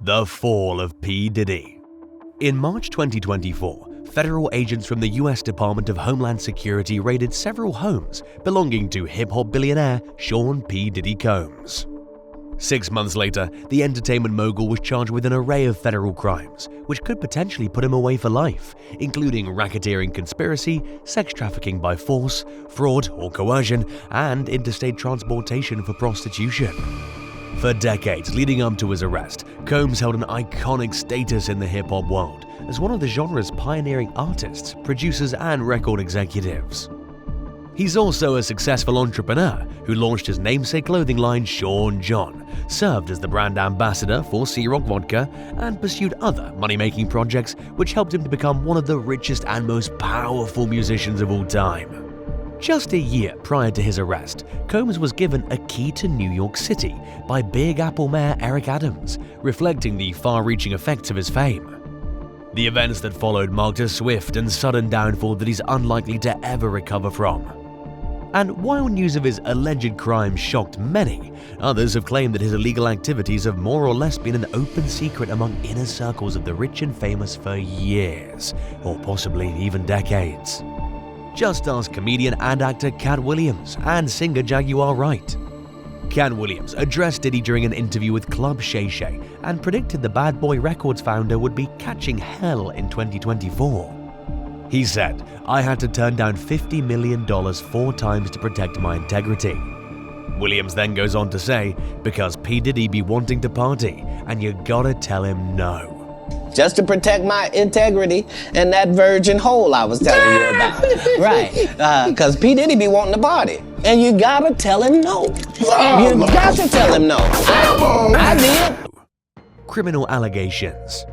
The fall of P Diddy. In March 2024, federal agents from the US Department of Homeland Security raided several homes belonging to hip-hop billionaire Sean P. Diddy Combs. 6 months later, the entertainment mogul was charged with an array of federal crimes, which could potentially put him away for life, including racketeering conspiracy, sex trafficking by force, fraud or coercion, and interstate transportation for prostitution. For decades leading up to his arrest, Combs held an iconic status in the hip-hop world as one of the genre's pioneering artists, producers, and record executives. He's also a successful entrepreneur who launched his namesake clothing line Sean John, served as the brand ambassador for Sea Rock Vodka, and pursued other money-making projects which helped him to become one of the richest and most powerful musicians of all time. Just a year prior to his arrest, Combs was given a key to New York City by Big Apple Mayor Eric Adams, reflecting the far-reaching effects of his fame. The events that followed marked a swift and sudden downfall that he's unlikely to ever recover from. And while news of his alleged crimes shocked many, others have claimed that his illegal activities have more or less been an open secret among inner circles of the rich and famous for years, or possibly even decades. Just ask comedian and actor Cat Williams and singer Jaguar Wright. Cat Williams addressed Diddy during an interview with Club Shay Shay and predicted the Bad Boy Records founder would be catching hell in 2024. He said, "I had to turn down $50 million 4 times to protect my integrity." Williams then goes on to say, "Because P. Diddy be wanting to party, and you gotta tell him no." Just to protect my integrity and that virgin hole I was telling you about. Right, because P. Diddy be wanting to party. And you gotta tell him no. You got to tell him no. I did. Criminal allegations.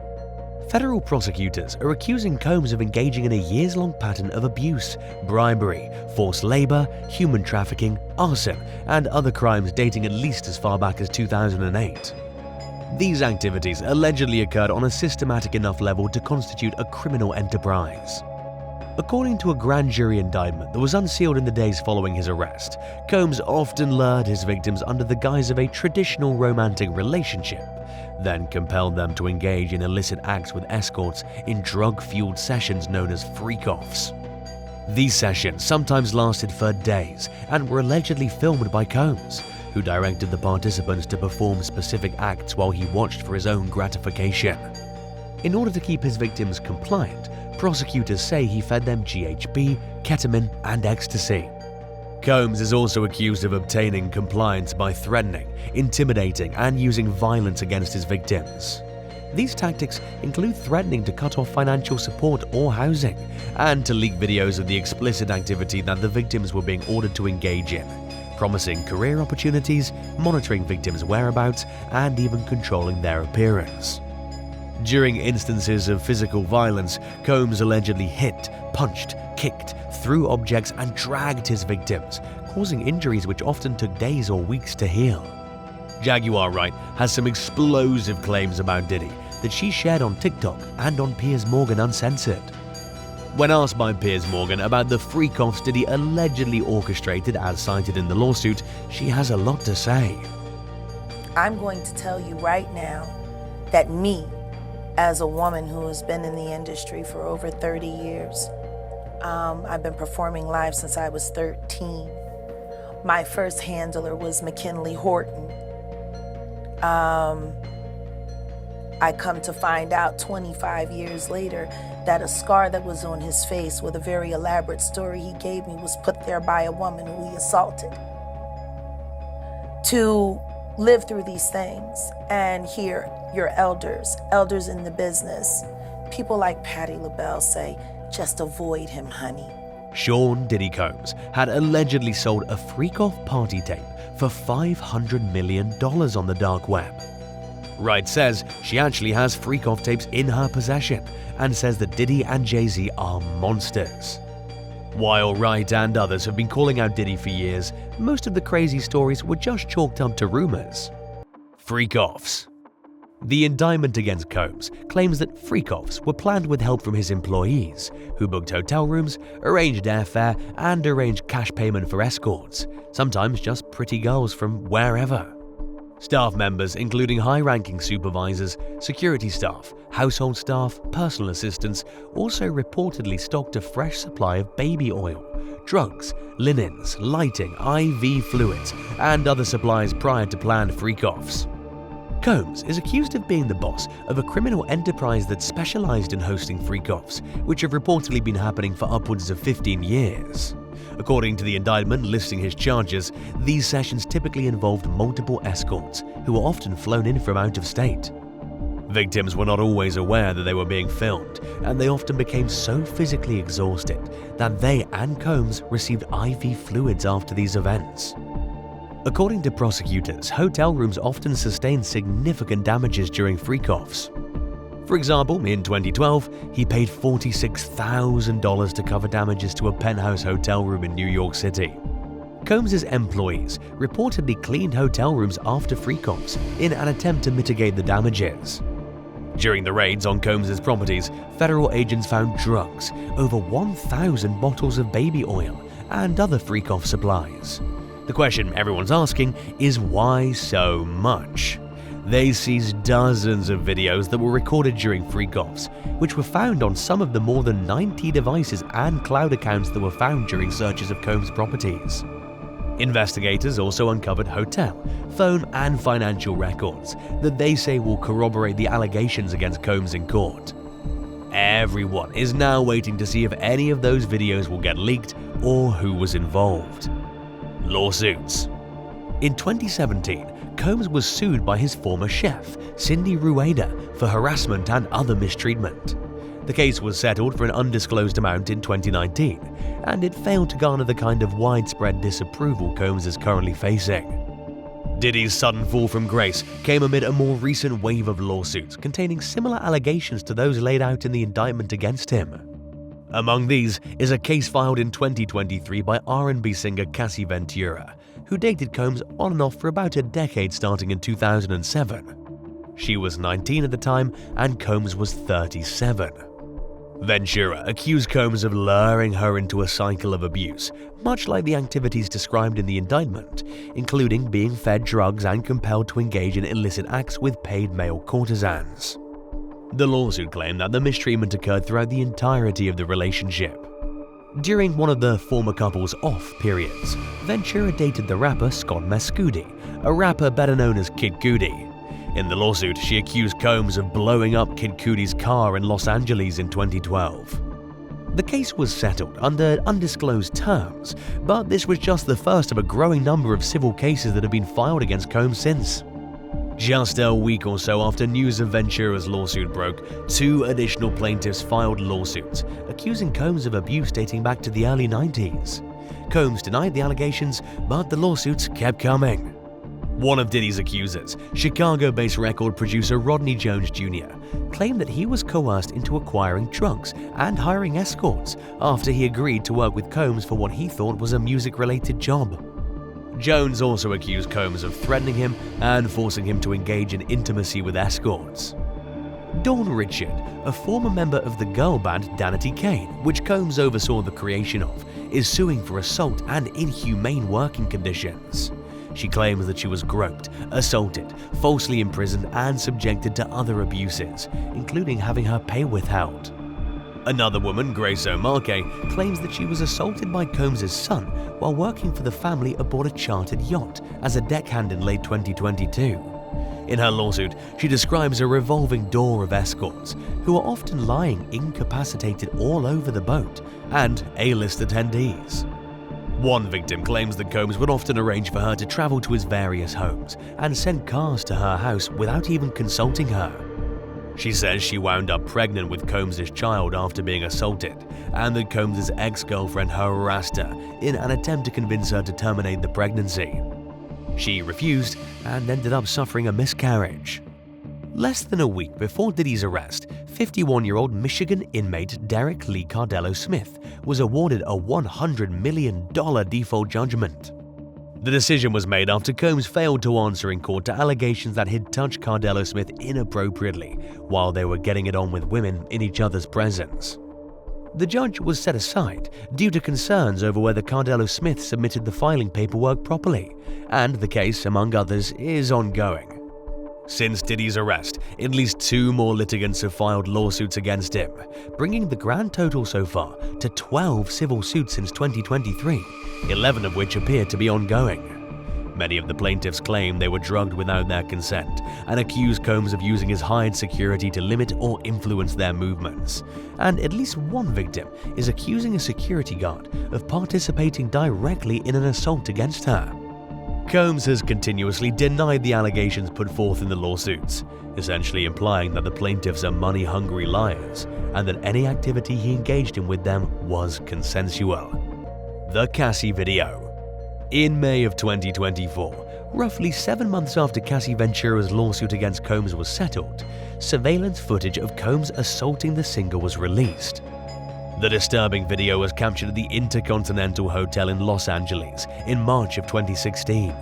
Federal prosecutors are accusing Combs of engaging in a years-long pattern of abuse, bribery, forced labor, human trafficking, arson, and other crimes dating at least as far back as 2008. These activities allegedly occurred on a systematic enough level to constitute a criminal enterprise. According to a grand jury indictment that was unsealed in the days following his arrest, Combs often lured his victims under the guise of a traditional romantic relationship, then compelled them to engage in illicit acts with escorts in drug-fueled sessions known as freak-offs. These sessions sometimes lasted for days and were allegedly filmed by Combs, who directed the participants to perform specific acts while he watched for his own gratification. In order to keep his victims compliant, prosecutors say he fed them GHB, ketamine, and ecstasy. Combs is also accused of obtaining compliance by threatening, intimidating, and using violence against his victims. These tactics include threatening to cut off financial support or housing, and to leak videos of the explicit activity that the victims were being ordered to engage in, promising career opportunities, monitoring victims' whereabouts, and even controlling their appearance. During instances of physical violence, Combs allegedly hit, punched, kicked, threw objects, and dragged his victims, causing injuries which often took days or weeks to heal. Jaguar Wright has some explosive claims about Diddy that she shared on TikTok and on Piers Morgan Uncensored. When asked by Piers Morgan about the freak-offs Diddy allegedly orchestrated as cited in the lawsuit, she has a lot to say. I'm going to tell you right now that me, as a woman who has been in the industry for over 30 years, I've been performing live since I was 13. My first handler was McKinley Horton. I come to find out 25 years later that a scar that was on his face with a very elaborate story he gave me was put there by a woman who he assaulted. To live through these things and hear your elders in the business, people like Patti LaBelle say, just avoid him, honey. Sean Diddy Combs had allegedly sold a freak-off party tape for $500 million on the dark web. Wright says she actually has freak-off tapes in her possession and says that Diddy and Jay-Z are monsters. While Wright and others have been calling out Diddy for years, most of the crazy stories were just chalked up to rumors. Freak-offs. The indictment against Combs claims that freak-offs were planned with help from his employees, who booked hotel rooms, arranged airfare, and arranged cash payment for escorts, sometimes just pretty girls from wherever. Staff members, including high-ranking supervisors, security staff, household staff, personal assistants, also reportedly stocked a fresh supply of baby oil, drugs, linens, lighting, IV fluids, and other supplies prior to planned freak-offs. Combs is accused of being the boss of a criminal enterprise that specialized in hosting freak-offs, which have reportedly been happening for upwards of 15 years. According to the indictment listing his charges, these sessions typically involved multiple escorts, who were often flown in from out of state. Victims were not always aware that they were being filmed, and they often became so physically exhausted that they and Combs received IV fluids after these events. According to prosecutors, hotel rooms often sustained significant damages during freak-offs. For example, in 2012, he paid $46,000 to cover damages to a penthouse hotel room in New York City. Combs' employees reportedly cleaned hotel rooms after freak-offs in an attempt to mitigate the damages. During the raids on Combs' properties, federal agents found drugs, over 1,000 bottles of baby oil, and other freak-off supplies. The question everyone's asking is why so much? They seized dozens of videos that were recorded during freak-offs, which were found on some of the more than 90 devices and cloud accounts that were found during searches of Combs' properties. Investigators also uncovered hotel, phone, and financial records that they say will corroborate the allegations against Combs in court. Everyone is now waiting to see if any of those videos will get leaked or who was involved. Lawsuits. In 2017, Combs was sued by his former chef, Cindy Rueda, for harassment and other mistreatment. The case was settled for an undisclosed amount in 2019, and it failed to garner the kind of widespread disapproval Combs is currently facing. Diddy's sudden fall from grace came amid a more recent wave of lawsuits containing similar allegations to those laid out in the indictment against him. Among these is a case filed in 2023 by R&B singer Cassie Ventura, who dated Combs on and off for about a decade starting in 2007. She was 19 at the time and Combs was 37. Ventura accused Combs of luring her into a cycle of abuse, much like the activities described in the indictment, including being fed drugs and compelled to engage in illicit acts with paid male courtesans. The lawsuit claimed that the mistreatment occurred throughout the entirety of the relationship. During one of the former couple's off periods, Ventura dated the rapper Scott Mescudi, a rapper better known as Kid Cudi. In the lawsuit, she accused Combs of blowing up Kid Cudi's car in Los Angeles in 2012. The case was settled under undisclosed terms, but this was just the first of a growing number of civil cases that have been filed against Combs since. Just a week or so after news of Ventura's lawsuit broke, 2 additional plaintiffs filed lawsuits, accusing Combs of abuse dating back to the early 90s. Combs denied the allegations, but the lawsuits kept coming. One of Diddy's accusers, Chicago-based record producer Rodney Jones Jr., claimed that he was coerced into acquiring drugs and hiring escorts after he agreed to work with Combs for what he thought was a music-related job. Jones also accused Combs of threatening him and forcing him to engage in intimacy with escorts. Dawn Richard, a former member of the girl band Danity Kane, which Combs oversaw the creation of, is suing for assault and inhumane working conditions. She claims that she was groped, assaulted, falsely imprisoned, and subjected to other abuses, including having her pay withheld. Another woman, Grace O'Markey, claims that she was assaulted by Combs' son while working for the family aboard a chartered yacht as a deckhand in late 2022. In her lawsuit, she describes a revolving door of escorts, who are often lying incapacitated all over the boat, and A-list attendees. One victim claims that Combs would often arrange for her to travel to his various homes and send cars to her house without even consulting her. She says she wound up pregnant with Combs' child after being assaulted, and that Combs' ex-girlfriend harassed her in an attempt to convince her to terminate the pregnancy. She refused and ended up suffering a miscarriage. Less than a week before Diddy's arrest, 51-year-old Michigan inmate Derek Lee Cardello Smith was awarded a $100 million default judgment. The decision was made after Combs failed to answer in court to allegations that he'd touched Cardello Smith inappropriately while they were getting it on with women in each other's presence. The judge was set aside due to concerns over whether Cardello Smith submitted the filing paperwork properly, and the case, among others, is ongoing. Since Diddy's arrest, at least 2 more litigants have filed lawsuits against him, bringing the grand total so far to 12 civil suits since 2023, 11 of which appear to be ongoing. Many of the plaintiffs claim they were drugged without their consent and accuse Combs of using his hired security to limit or influence their movements. And at least one victim is accusing a security guard of participating directly in an assault against her. Combs has continuously denied the allegations put forth in the lawsuits, essentially implying that the plaintiffs are money-hungry liars and that any activity he engaged in with them was consensual. The Cassie video. In May of 2024, roughly 7 months after Cassie Ventura's lawsuit against Combs was settled, surveillance footage of Combs assaulting the singer was released. The disturbing video was captured at the Intercontinental Hotel in Los Angeles in March of 2016.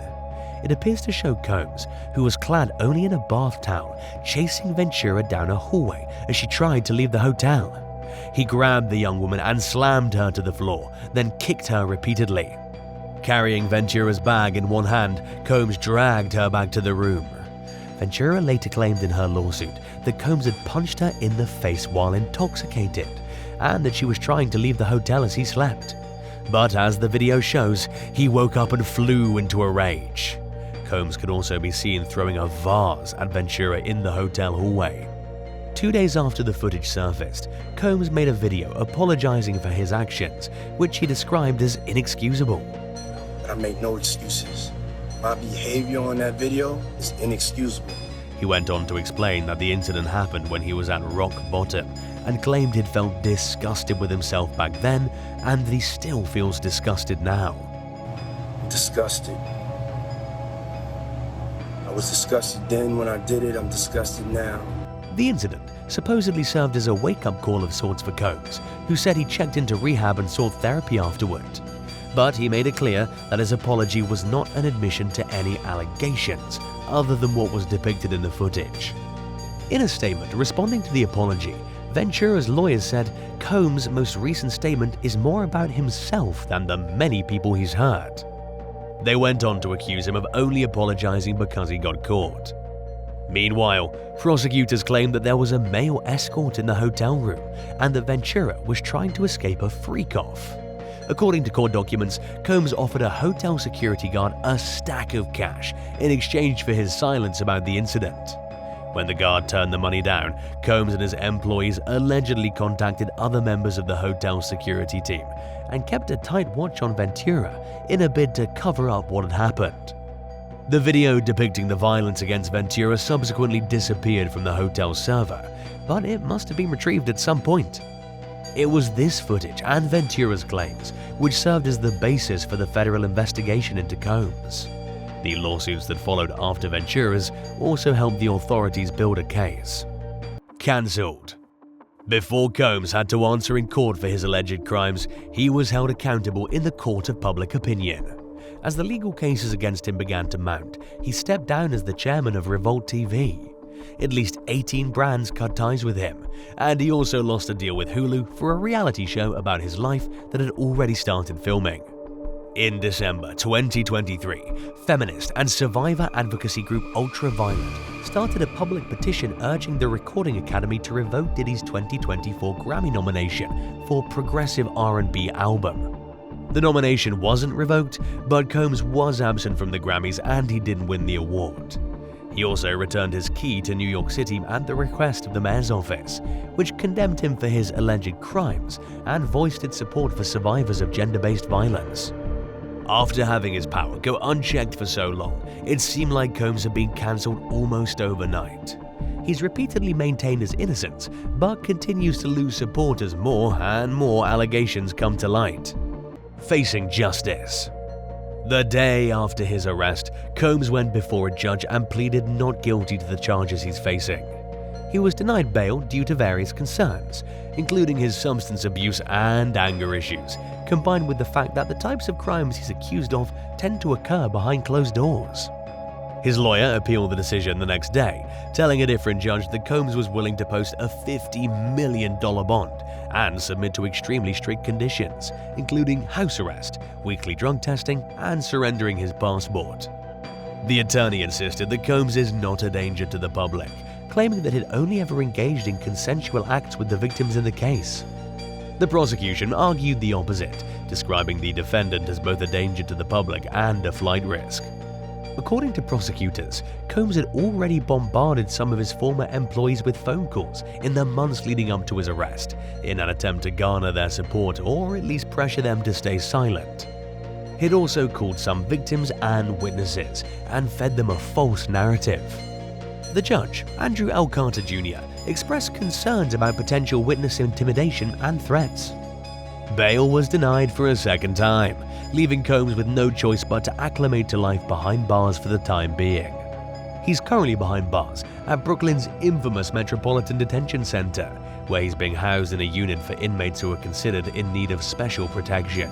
It appears to show Combs, who was clad only in a bath towel, chasing Ventura down a hallway as she tried to leave the hotel. He grabbed the young woman and slammed her to the floor, then kicked her repeatedly. Carrying Ventura's bag in one hand, Combs dragged her back to the room. Ventura later claimed in her lawsuit that Combs had punched her in the face while intoxicated, and that she was trying to leave the hotel as he slept. But as the video shows, he woke up and flew into a rage. Combs could also be seen throwing a vase at Ventura in the hotel hallway. 2 days after the footage surfaced, Combs made a video apologizing for his actions, which he described as inexcusable. I make no excuses. My behavior on that video is inexcusable. He went on to explain that the incident happened when he was at rock bottom and claimed he'd felt disgusted with himself back then and that he still feels disgusted now. Disgusted. I was disgusted then when I did it, I'm disgusted now. The incident supposedly served as a wake-up call of sorts for Combs, who said he checked into rehab and sought therapy afterward. But he made it clear that his apology was not an admission to any allegations, other than what was depicted in the footage. In a statement responding to the apology, Ventura's lawyers said Combs' most recent statement is more about himself than the many people he's hurt. They went on to accuse him of only apologizing because he got caught. Meanwhile, prosecutors claimed that there was a male escort in the hotel room and that Ventura was trying to escape a freak-off. According to court documents, Combs offered a hotel security guard a stack of cash in exchange for his silence about the incident. When the guard turned the money down, Combs and his employees allegedly contacted other members of the hotel security team and kept a tight watch on Ventura in a bid to cover up what had happened. The video depicting the violence against Ventura subsequently disappeared from the hotel server, but it must have been retrieved at some point. It was this footage and Ventura's claims which served as the basis for the federal investigation into Combs. The lawsuits that followed after Ventura's also helped the authorities build a case. Cancelled. Before Combs had to answer in court for his alleged crimes, he was held accountable in the court of public opinion. As the legal cases against him began to mount, he stepped down as the chairman of Revolt TV. At least 18 brands cut ties with him, and he also lost a deal with Hulu for a reality show about his life that had already started filming. In December 2023, feminist and survivor advocacy group Ultraviolet started a public petition urging the Recording Academy to revoke Diddy's 2024 Grammy nomination for Progressive R&B Album. The nomination wasn't revoked, but Combs was absent from the Grammys and he didn't win the award. He also returned his key to New York City at the request of the mayor's office, which condemned him for his alleged crimes and voiced its support for survivors of gender-based violence. After having his power go unchecked for so long, it seemed like Combs had been cancelled almost overnight. He's repeatedly maintained his innocence, but continues to lose support as more and more allegations come to light. Facing justice. The day after his arrest, Combs went before a judge and pleaded not guilty to the charges he's facing. He was denied bail due to various concerns, including his substance abuse and anger issues, combined with the fact that the types of crimes he's accused of tend to occur behind closed doors. His lawyer appealed the decision the next day, telling a different judge that Combs was willing to post a $50 million bond and submit to extremely strict conditions, including house arrest, weekly drug testing, and surrendering his passport. The attorney insisted that Combs is not a danger to the public, claiming that he'd only ever engaged in consensual acts with the victims in the case. The prosecution argued the opposite, describing the defendant as both a danger to the public and a flight risk. According to prosecutors, Combs had already bombarded some of his former employees with phone calls in the months leading up to his arrest, in an attempt to garner their support or at least pressure them to stay silent. He'd also called some victims and witnesses and fed them a false narrative. The judge, Andrew L. Carter Jr., expressed concerns about potential witness intimidation and threats. Bail was denied for a second time, leaving Combs with no choice but to acclimate to life behind bars for the time being. He's currently behind bars at Brooklyn's infamous Metropolitan Detention Center, where he's being housed in a unit for inmates who are considered in need of special protection.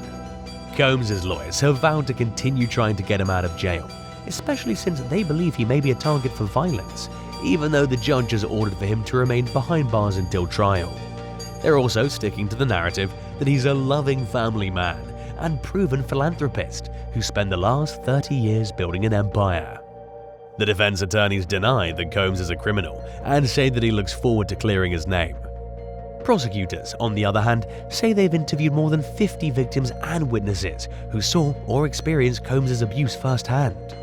Combs' lawyers have vowed to continue trying to get him out of jail, especially since they believe he may be a target for violence, even though the judge has ordered for him to remain behind bars until trial. They're also sticking to the narrative that he's a loving family man and proven philanthropist who spent the last 30 years building an empire. The defense attorneys deny that Combs is a criminal and say that he looks forward to clearing his name. Prosecutors, on the other hand, say they've interviewed more than 50 victims and witnesses who saw or experienced Combs' abuse firsthand.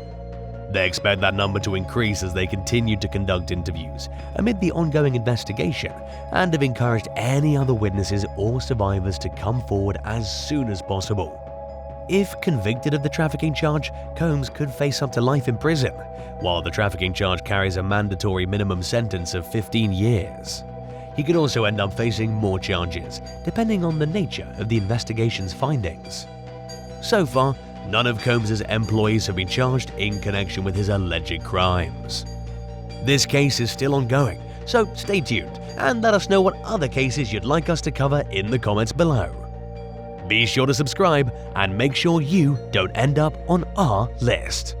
They expect that number to increase as they continue to conduct interviews amid the ongoing investigation, and have encouraged any other witnesses or survivors to come forward as soon as possible. If convicted of the trafficking charge, Combs could face up to life in prison, while the trafficking charge carries a mandatory minimum sentence of 15 years. He could also end up facing more charges, depending on the nature of the investigation's findings. So far, none of Combs' employees have been charged in connection with his alleged crimes. This case is still ongoing, so stay tuned and let us know what other cases you'd like us to cover in the comments below. Be sure to subscribe and make sure you don't end up on our list.